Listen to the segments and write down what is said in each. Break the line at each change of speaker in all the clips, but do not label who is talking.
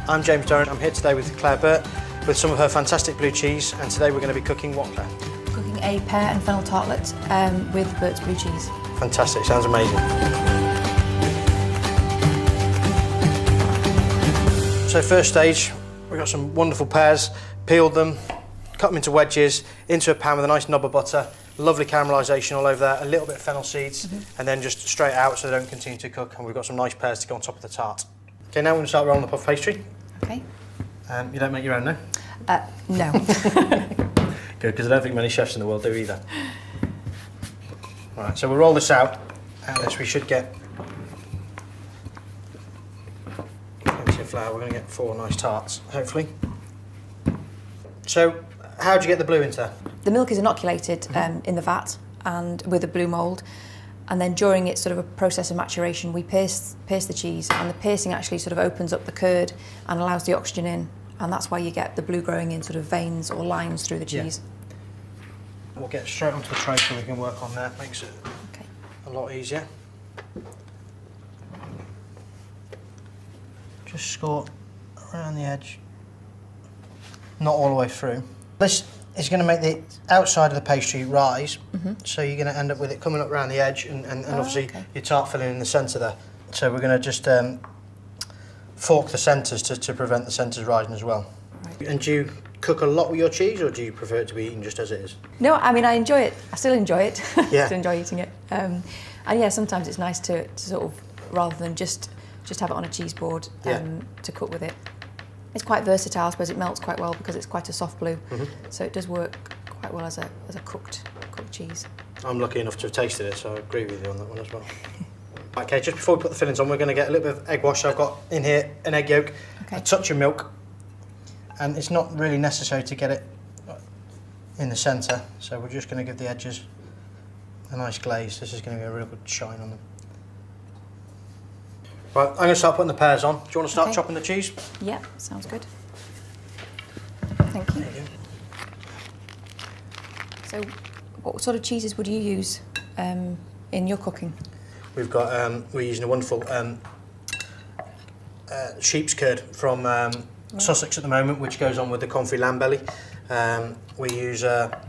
I'm James Durrant. I'm here today with Claire Burt with some of her fantastic blue cheese, and today we're going to be cooking what, Claire?
Cooking a pear and fennel tartlet with Burt's blue cheese.
Fantastic, sounds amazing. So first stage, we've got some wonderful pears, peeled them, cut them into wedges, into a pan with a nice knob of butter, lovely caramelisation all over there, a little bit of fennel seeds, and then just straight out so they don't continue to cook, and we've got some nice pears to go on top of the tart. Okay, now we're going to start rolling the puff pastry.
Okay.
You don't make your own, no?
No.
Good, because I don't think many chefs in the world do either. Right, so we'll roll this out, and this we should get plenty of flour. We're going to get 4 nice tarts, hopefully. So, how do you get the blue into there?
The milk is inoculated in the vat and with a blue mould, and then during its sort of a process of maturation we pierce the cheese, and the piercing actually sort of opens up the curd and allows the oxygen in, and that's why you get the blue growing in sort of veins or lines through the cheese.
Yeah. We'll get straight onto the tray so we can work on that. Makes it a lot easier. Just score around the edge, not all the way through. This is going to make the outside of the pastry rise, so you're going to end up with it coming up around the edge and obviously your tart filling in the centre there. So we're going to just fork the centres to prevent the centres rising as well. Right. And do you cook a lot with your cheese, or do you prefer it to be eaten just as it is?
No, I mean I enjoy it. I still enjoy it.
Yeah.
I still enjoy eating it. And yeah, sometimes it's nice to sort of, rather than just have it on a cheese board, to cook with it. It's quite versatile. I suppose it melts quite well because it's quite a soft blue, so it does work quite well as a cooked cheese. I'm
lucky enough to have tasted it, so I agree with you on that one as well. Okay, just before we put the fillings on, we're going to get a little bit of egg wash. I've got in here an egg yolk, a touch of milk, and it's not really necessary to get it in the centre, so we're just going to give the edges a nice glaze. This is going to be a real good shine on them. Right, I'm going to start putting the pears on. Do you want to start chopping the cheese?
Yeah, sounds good. Thank you.
There you go.
So, what sort of cheeses would you use in your cooking?
We've got, we're using a wonderful sheep's curd from Sussex at the moment, which goes on with the confit lamb belly. We use a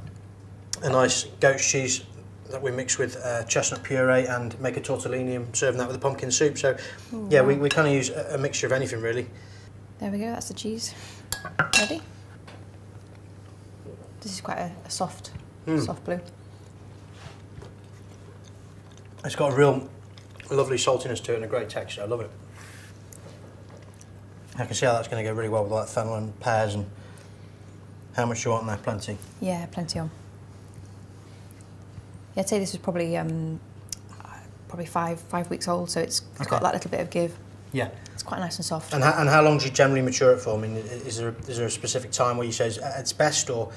nice goat's cheese that we mix with chestnut puree and make a tortellini and serving that with a pumpkin soup. So, yeah, we kind of use a mixture of anything, really. There
we go, that's the cheese. Ready? This is quite a soft blue.
It's got a real lovely saltiness to it and a great texture. I love it. I can see how that's going to go really well with like fennel and pears. And how much do you want in there? Plenty?
Yeah, plenty on. Yeah, I'd say this was probably 5 weeks old, so it's got that little bit of give.
Yeah.
It's quite nice and soft.
And how long do you generally mature it for? I mean, is there a specific time where you say it's best, or?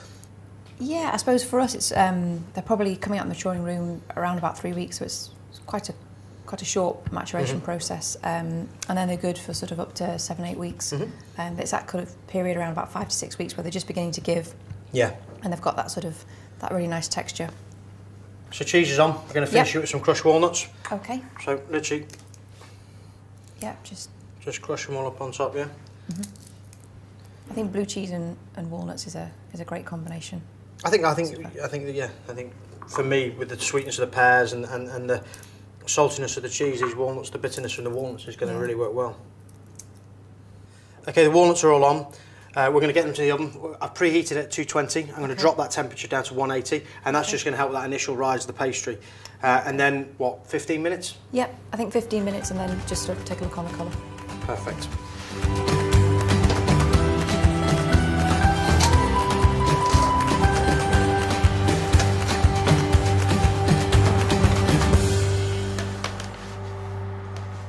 Yeah,
I suppose for us it's they're probably coming out of the maturing room around about 3 weeks, so it's quite a short maturation process, and then they're good for sort of up to 7-8 weeks. It's that kind of period around about 5 to 6 weeks where they're just beginning to give. Yeah. And they've got that really nice texture. So cheese is on. We're going to finish it with some crushed walnuts. Okay. So literally. Yeah, just crush them all up on top, yeah. I think blue cheese and walnuts is a great combination. I think for me, with the sweetness of the pears and the saltiness of the cheese, these walnuts, the bitterness from the walnuts is going to really work well. Okay, the walnuts are all on. We're going to get them to the oven. I've preheated it at 220. I'm going to drop that temperature down to 180, and that's just going to help with that initial rise of the pastry. And then, what, 15 minutes? Yep, I think 15 minutes, and then just sort of take a look on the colour. Perfect.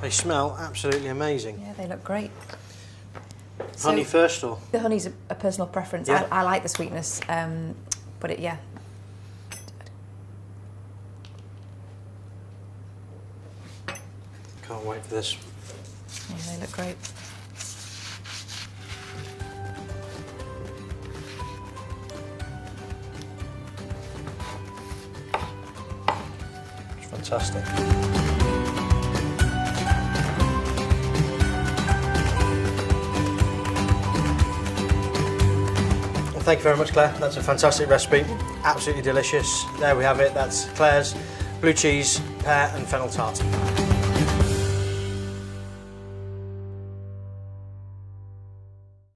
They smell absolutely amazing. Yeah, they look great. Honey first, or? The honey's a personal preference. Yeah. I like the sweetness, but yeah. Can't wait for this. Yeah, they look great. It's fantastic.
thank you very much, Claire. That's a fantastic recipe. Absolutely delicious. There we have it. That's Claire's blue cheese, pear and fennel tart.